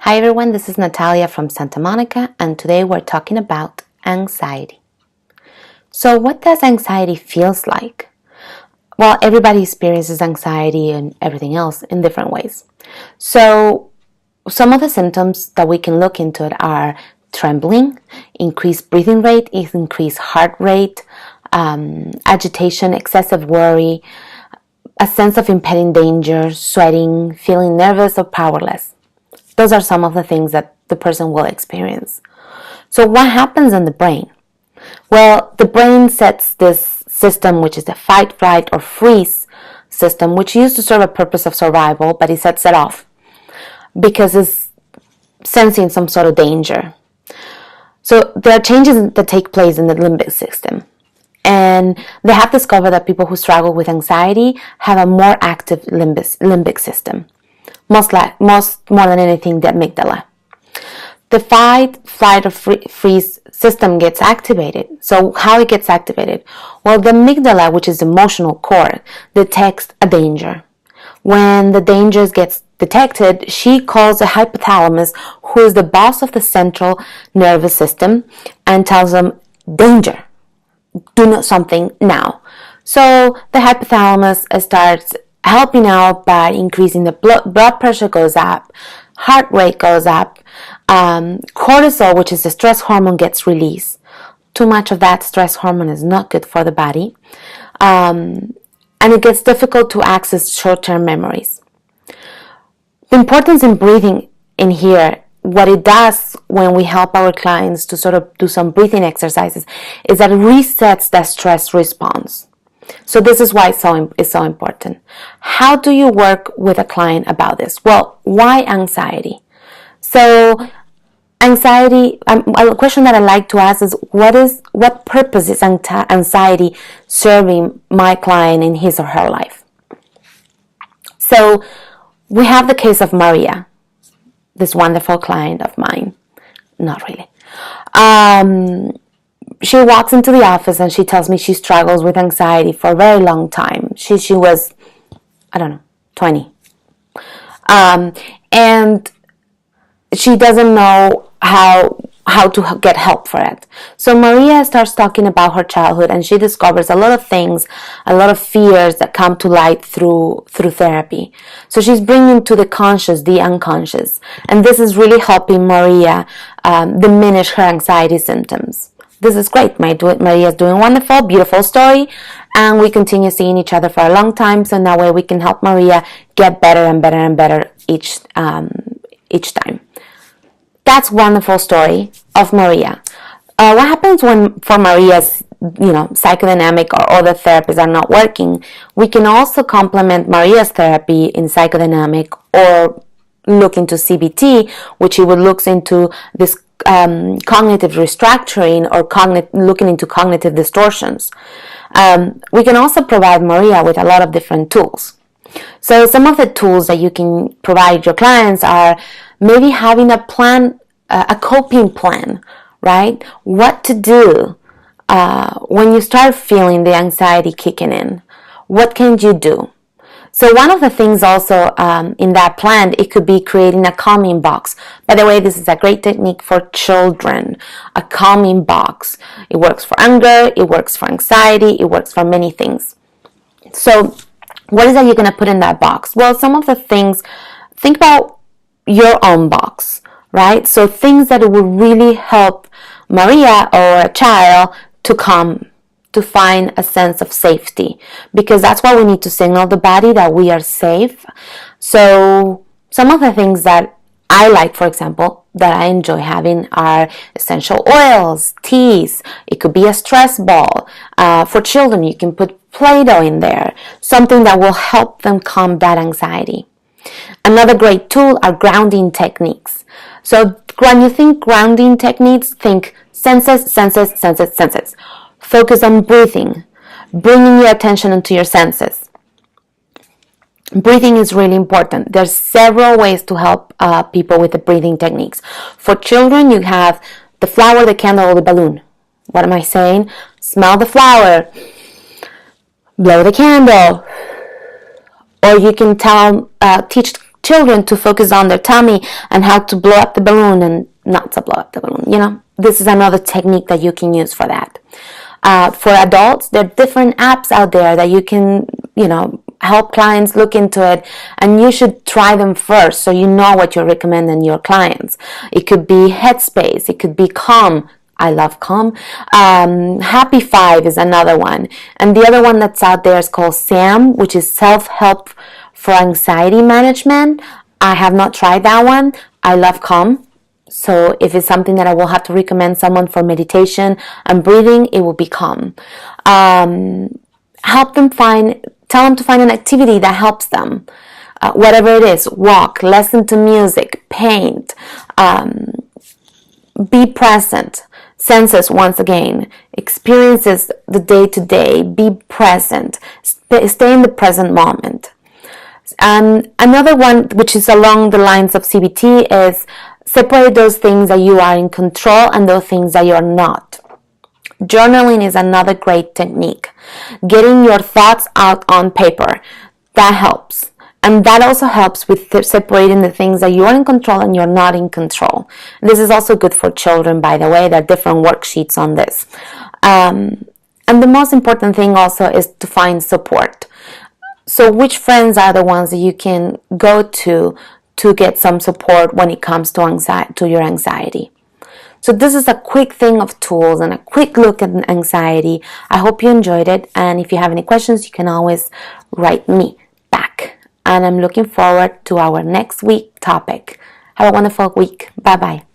Hi everyone, this is Natalia from Santa Monica, and today we're talking about anxiety. So what does anxiety feels like? Well, everybody experiences anxiety and everything else in different ways. So some of the symptoms that we can look into it are trembling, increased breathing rate, increased heart rate, agitation, excessive worry, a sense of impending danger, sweating, feeling nervous or powerless. Those are some of the things that the person will experience. So what happens in the brain? Well, the brain sets this system, which is the fight, flight, or freeze system, which used to serve a purpose of survival, but it sets it off because it's sensing some sort of danger. So there are changes that take place in the limbic system. And they have discovered that people who struggle with anxiety have a more active limbic system. Most more than anything, the amygdala. The fight, flight, or freeze system gets activated. So how it gets activated? Well, the amygdala, which is the emotional core, detects a danger. When the danger gets detected, she calls the hypothalamus, who is the boss of the central nervous system, and tells them, danger, do something now. So the hypothalamus starts helping out by increasing the blood pressure goes up, heart rate goes up, cortisol, which is the stress hormone, gets released. Too much of that stress hormone is not good for the body, and it gets difficult to access short-term memories. The importance in breathing in here, what it does when we help our clients to sort of do some breathing exercises, is that it resets the stress response. So this is why it's so important. How do you work with a client about this? Well, why anxiety? So anxiety, a question that I like to ask is, what purpose is anxiety serving my client in his or her life? So we have the case of Maria, this wonderful client of mine. Not really. She walks into the office and she tells me she struggles with anxiety for a very long time. She was, 20. And she doesn't know how to get help for it. So Maria starts talking about her childhood, and she discovers a lot of things, a lot of fears that come to light through therapy. So she's bringing to the conscious the unconscious, and this is really helping Maria diminish her anxiety symptoms. This is great. Maria's doing wonderful, beautiful story, and we continue seeing each other for a long time. So that way we can help Maria get better and better and better each time. That's wonderful story of Maria. What happens for Maria's, psychodynamic or other therapies are not working? We can also complement Maria's therapy in psychodynamic or look into CBT, which it would look into this cognitive restructuring or looking into cognitive distortions. We can also provide Maria with a lot of different tools. So some of the tools that you can provide your clients are maybe having a plan, a coping plan, right? What to do when you start feeling the anxiety kicking in. What can you do? So one of the things also in that plan, it could be creating a calming box. By the way, this is a great technique for children, a calming box. It works for anger, it works for anxiety, it works for many things. So what is that you're going to put in that box? Well, some of the things, think about your own box, right? So things that will really help Maria or a child to calm, to find a sense of safety, because that's why we need to signal the body that we are safe. So some of the things that I like, for example, that I enjoy having are essential oils, teas. It could be a stress ball. For children, you can put Play-Doh in there, something that will help them calm that anxiety. Another great tool are grounding techniques. So when you think grounding techniques, think senses, senses, senses, senses. Focus on breathing, bringing your attention into your senses. Breathing is really important. There's several ways to help people with the breathing techniques. For children, you have the flower, the candle, or the balloon. What am I saying? Smell the flower, blow the candle. Or you can teach children to focus on their tummy and how to blow up the balloon and not to blow up the balloon. This is another technique that you can use for that. For adults, there are different apps out there that you can, help clients look into it, and you should try them first so you know what you're recommending your clients. It could be Headspace, it could be Calm. I love Calm. Happy Five is another one. And the other one that's out there is called SAM, which is Self-Help for Anxiety Management. I have not tried that one. I love Calm. So if it's something that I will have to recommend someone for meditation and breathing, it will be Calm. Tell them to find an activity that helps them. Whatever it is, walk, listen to music, paint, be present. Senses, once again, experiences the day-to-day, be present, stay in the present moment. And another one, which is along the lines of CBT, is separate those things that you are in control and those things that you're not. Journaling is another great technique. Getting your thoughts out on paper, that helps. And that also helps with separating the things that you're in control and you're not in control. This is also good for children, by the way. There are different worksheets on this. And the most important thing also is to find support. So which friends are the ones that you can go to get some support when it comes to your anxiety? So this is a quick thing of tools and a quick look at anxiety. I hope you enjoyed it. And if you have any questions, you can always write me back. And I'm looking forward to our next week topic. Have a wonderful week. Bye-bye.